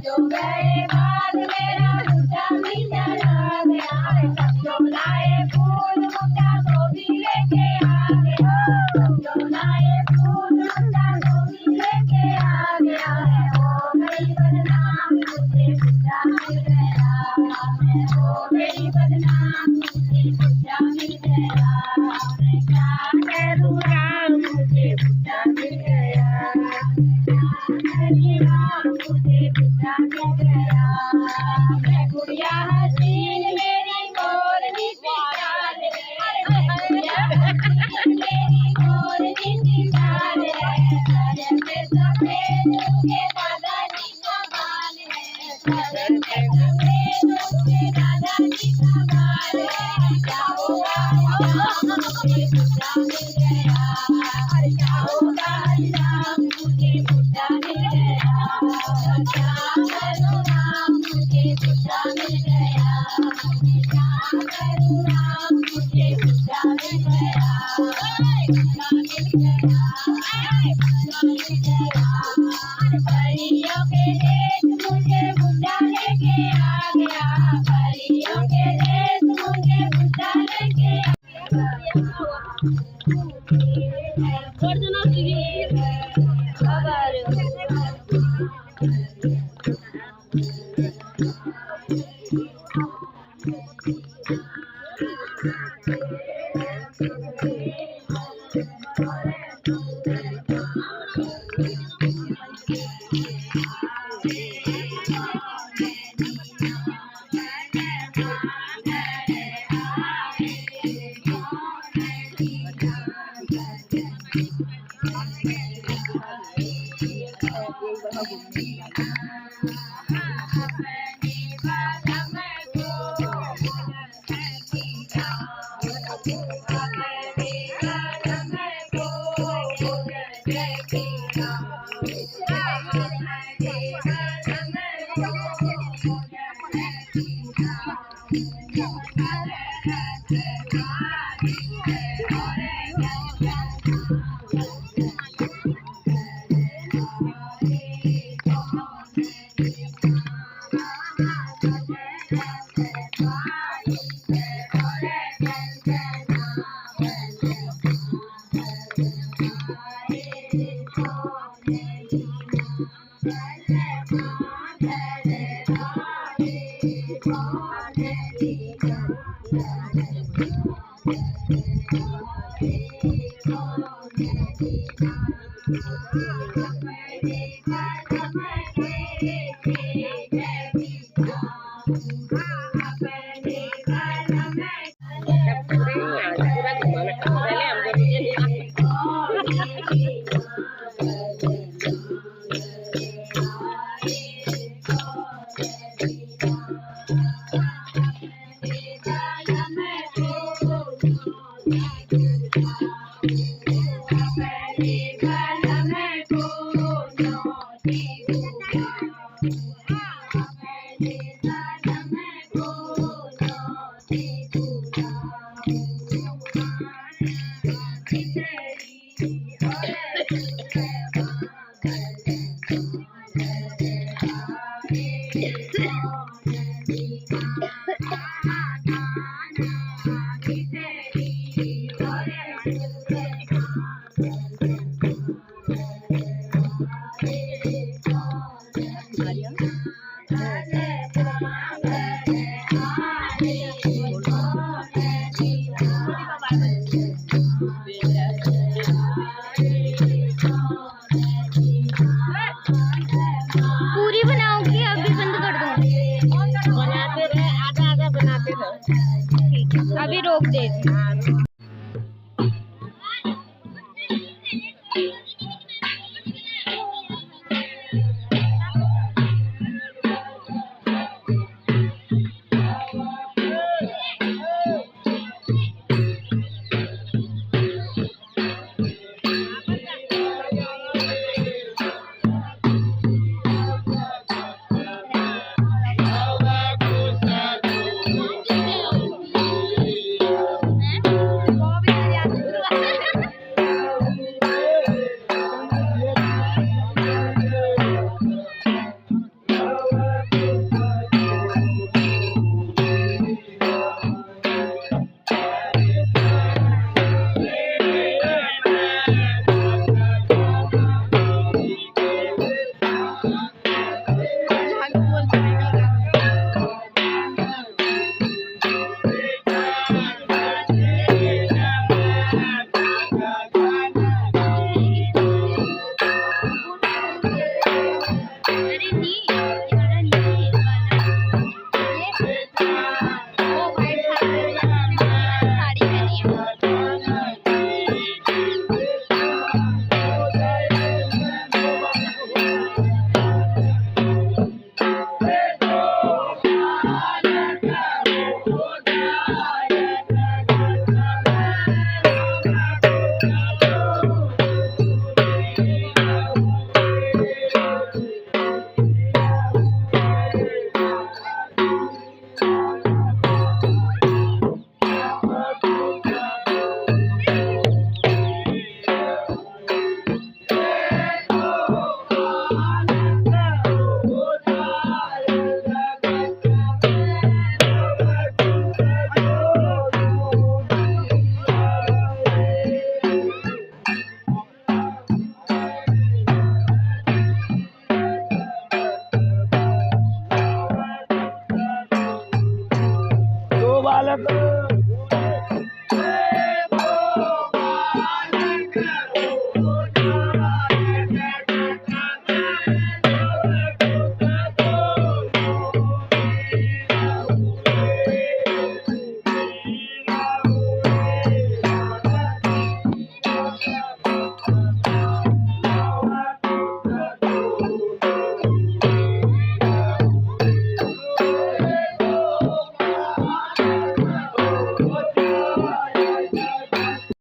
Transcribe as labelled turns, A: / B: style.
A: जो गए बाद मेरा मुद्दा मीठा ला गया है। सब जो लाए फूल मुद्दा गोभी लेके आ गया। सब जो लाए फूल मुद्दा गोभी लेके आ गया है। हो गई बदनाम मुझे मुद्दा मिल गया। मैं हो गई बदनाम मुझे मुद्दा मिल गया। मैं क्या करूँ राम मुझे मुद्दा मिल गया। हरी राम मुझे मुद्दा मिल गया। मैं गुड़िया हसीन मेरी मोरनी सी चाल है। गुड़िया हसीन मेरी मोरनी सी चाल है। सर पे सफेद उसके दादाजी का बाल है। सर पे सफेद उसके दादाजी का बाल है। क्या होगा राम मुझे मुद्दा मिल गया। क्या होगा राम मुझे मुद्दा मिल गया। क्या करूँ राम मुझे मुद्दा मिल गया। क्या करूँ राम मुझे मुद्दा मिल गया। मुद्दा मिल गया। मुद्दा मिल गया। परियों के देश मुझे मुद्दा लेके आ गया। परियों के देश मुझे मुद्दा लेके आ
B: Thank you.